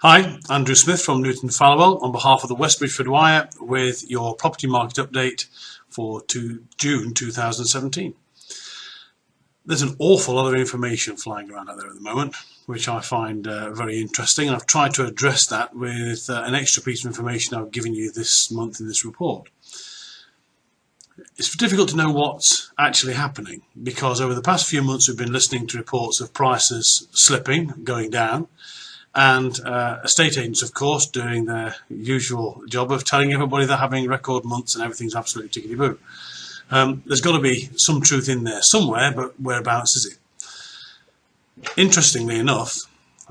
Hi, Andrew Smith from Newton Fallowell on behalf of the West Bridgford Wire with your property market update for June 2017. There's an awful lot of information flying around out there at the moment, which I find very interesting. I've tried to address that with an extra piece of information I've given you this month in this report. It's difficult to know what's actually happening because over the past few months we've been listening to reports of prices slipping, going down, and estate agents, of course, doing their usual job of telling everybody they're having record months and everything's absolutely tickety-boo. There's got to be some truth in there somewhere, but whereabouts is it? Interestingly enough,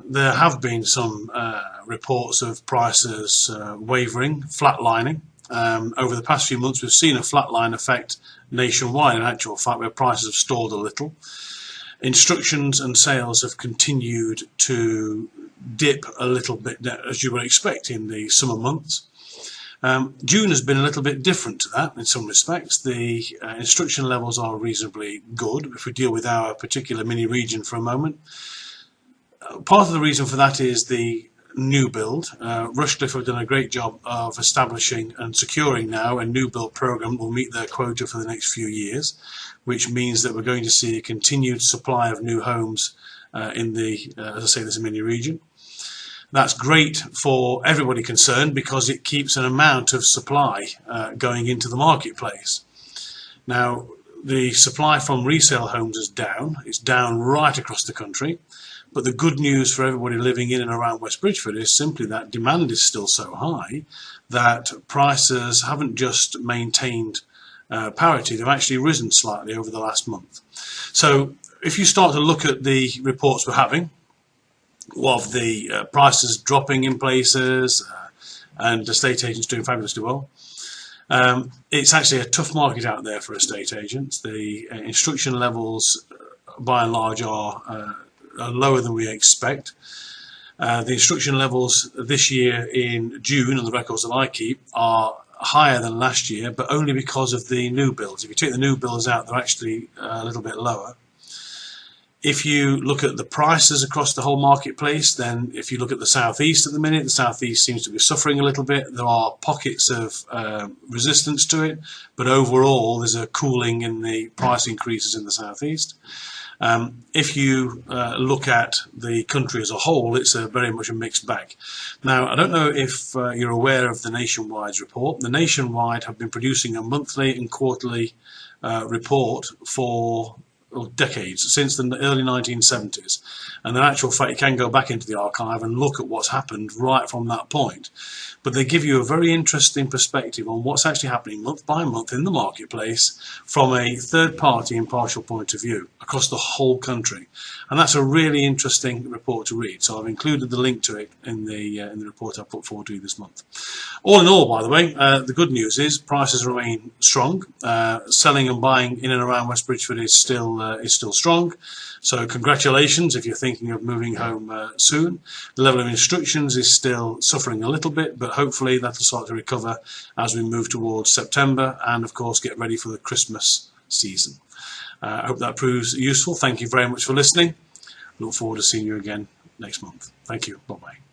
there have been some reports of prices wavering, flatlining. Over the past few months we've seen a flatline effect nationwide in actual fact, where prices have stalled a little. Instructions and sales have continued to dip a little bit, as you would expect in the summer months. June has been a little bit different to that in some respects. The instruction levels are reasonably good. If we deal with our particular mini region for a moment, part of the reason for that is the new build. Rushcliffe have done a great job of establishing and securing now a new build program will meet their quota for the next few years, which means that we're going to see a continued supply of new homes in the, as I say, this mini region. That's great for everybody concerned because it keeps an amount of supply going into the marketplace. Now, the supply from resale homes is down. It's down right across the country. But the good news for everybody living in and around West Bridgford is simply that demand is still so high that prices haven't just maintained parity, they've actually risen slightly over the last month. So if you start to look at the reports we're having of the prices dropping in places and estate agents doing fabulously well, it's actually a tough market out there for estate agents. The instruction levels by and large are lower than we expect. The instruction levels this year in June, on the records that I keep, are higher than last year, but only because of the new builds. If you take the new builds out, they're actually a little bit lower. If you look at the prices across the whole marketplace, then if you look at the southeast at the minute, the southeast seems to be suffering a little bit. There are pockets of resistance to it, but overall there's a cooling in the price increases in the southeast. If you look at the country as a whole, it's very much a mixed bag. Now, I don't know if you're aware of the Nationwide's report. The Nationwide have been producing a monthly and quarterly report for decades, since the early 1970s. And in actual fact, you can go back into the archive and look at what's happened right from that point. But they give you a very interesting perspective on what's actually happening month by month in the marketplace from a third-party impartial point of view across the whole country. And that's a really interesting report to read. So I've included the link to it in the report I put forward to you this month. All in all, by the way, the good news is prices remain strong. Selling and buying in and around West Bridgford is still strong. So congratulations if you're thinking of moving home soon. The level of instructions is still suffering a little bit, but hopefully that'll start to recover as we move towards September and of course get ready for the Christmas season. I hope that proves useful. Thank you very much for listening. Look forward to seeing you again next month. Thank you. Bye-bye.